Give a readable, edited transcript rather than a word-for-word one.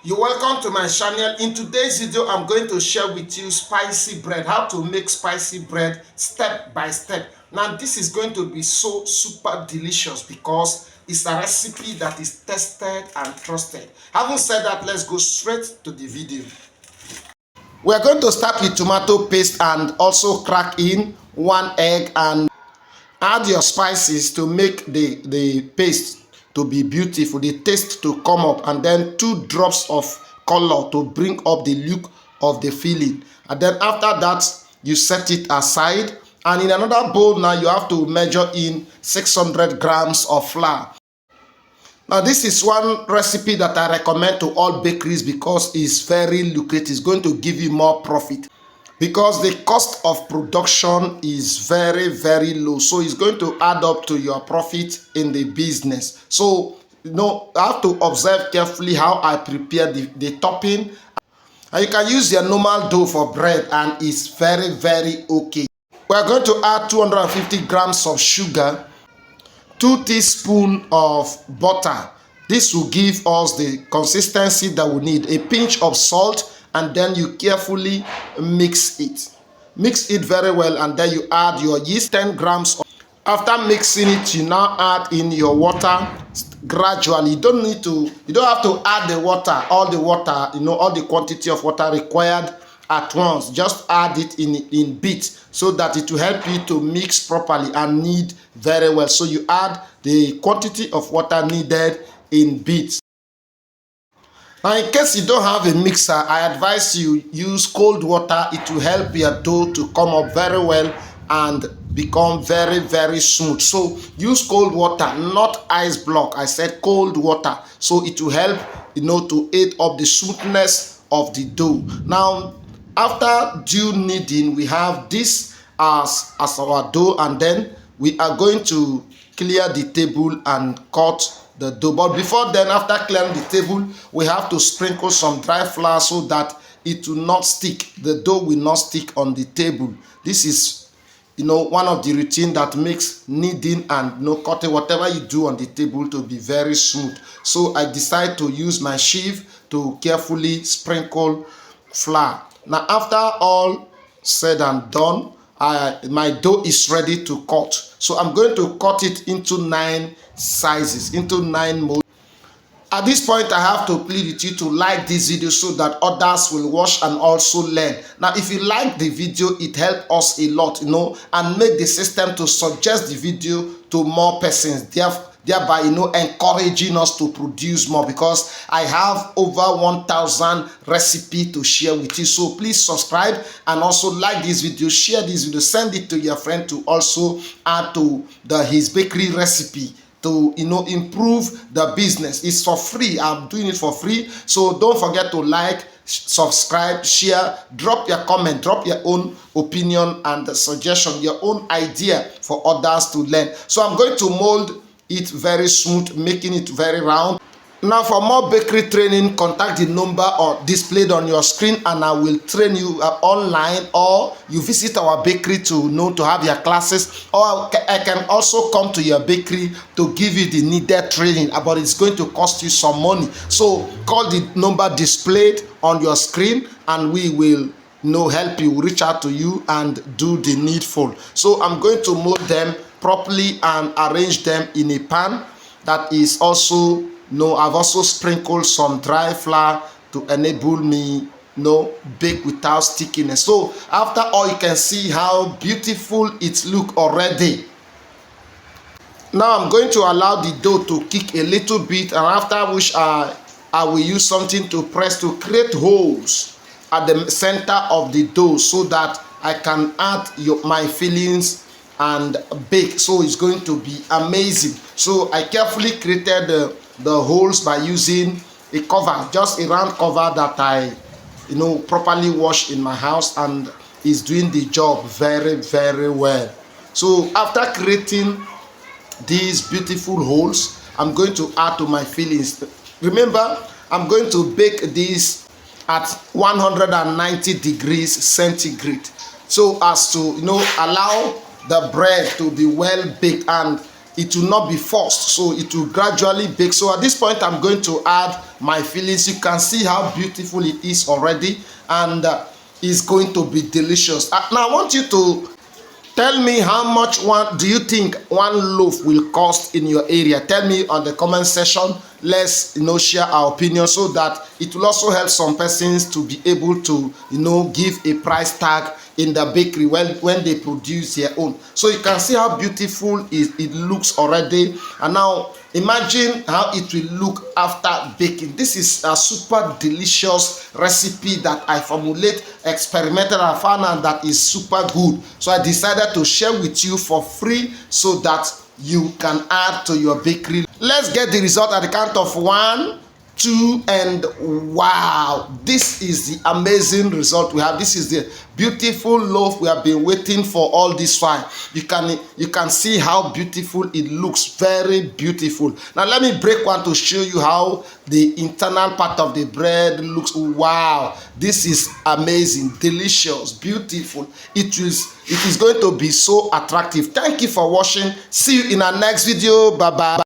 You're welcome to my channel. In today's video, I'm going to share with you spicy bread, how to make spicy bread step by step. Now, this is going to be so super delicious because it's a recipe that is tested and trusted. Having said that, let's go straight to the video. We're going to start with tomato paste and also crack in 1 egg and add your spices to make the paste to be beautiful, the taste to come up, and then 2 drops of color to bring up the look of the filling. And then after that, you set it aside, and in another bowl now you have to measure in 600 grams of flour. Now this is one recipe that I recommend to all bakeries because it's very lucrative. It's going to give you more profit because the cost of production is very low, so it's going to add up to your profit in the business. So I have to observe carefully how I prepare the topping, and you can use your normal dough for bread and it's very okay. We're going to add 250 grams of sugar, 2 teaspoons of butter. This will give us the consistency that we need, a pinch of salt, and then you carefully mix it. Mix it very well, and then you add your yeast, 10 grams. After mixing it, you now add in your water gradually. You don't have to add the water, all the quantity of water required at once. Just add it in bits so that it will help you to mix properly and knead very well. So you add the quantity of water needed in bits. Now, in case you don't have a mixer, I advise you use cold water. It will help your dough to come up very well and become very smooth. So use cold water, not ice block. I said cold water, so it will help to aid up the smoothness of the dough. Now, after due kneading, we have this as our dough, and then we are going to clear the table and cut the dough. But before then, after clearing the table, we have to sprinkle some dry flour so that it will not stick. The dough will not stick on the table. This is one of the routine that makes kneading and cutting whatever you do on the table to be very smooth. So I decide to use my sieve to carefully sprinkle flour. Now, after all said and done, my dough is ready to cut. So I'm going to cut it into 9 sizes, into 9 molds. At this point, I have to plead with you to like this video so that others will watch and also learn. Now, if you like the video, it helps us a lot, and make the system to suggest the video to more persons, thereby encouraging us to produce more, because I have over 1,000 recipes to share with you. So please subscribe and also like this video, share this video, send it to your friend to also add to his bakery recipe to improve the business. It's for free. I'm doing it for free. So don't forget to like, subscribe, share, drop your comment, drop your own opinion and suggestion, your own idea for others to learn. So I'm going to mold it very smooth, making it very round. Now, for more bakery training, contact the number displayed on your screen, and I will train you online, or you visit our bakery to have your classes, or I can also come to your bakery to give you the needed training, but it's going to cost you some money. So call the number displayed on your screen and we will help you, reach out to you and do the needful. So I'm going to mold them properly and arrange them in a pan that is also I've also sprinkled some dry flour to enable me bake without stickiness. So after all, you can see how beautiful it look already. Now I'm going to allow the dough to kick a little bit, and after which I will use something to press to create holes at the center of the dough so that I can add my fillings and bake. So it's going to be amazing. So I carefully created the holes by using a cover, just a round cover that I properly washed in my house, and is doing the job very well. So after creating these beautiful holes, I'm going to add to my fillings. Remember, I'm going to bake this at 190 degrees centigrade so as to allow the bread to be well baked. And it will not be forced, so it will gradually bake. So at this point I'm going to add my fillings. You can see how beautiful it is already, and it's going to be delicious. Now I want you to tell me how much one do you think one loaf will cost in your area. Tell me on the comment section. Let's share our opinion, so that it will also help some persons to be able to give a price tag in the bakery when they produce their own. So you can see how beautiful it looks already, and now imagine how it will look after baking. This is a super delicious recipe that I formulate, experimented, and found out that is super good. So I decided to share with you for free so that you can add to your bakery. Let's get the result at the count of 1, 2, and wow, this is the amazing result we have. This is the beautiful loaf we have been waiting for all this while. You can see how beautiful it looks. Very beautiful. Now let me break one to show you how the internal part of the bread looks. Wow, this is amazing, delicious, beautiful. It is going to be so attractive. Thank you for watching. See you in our next video. Bye bye.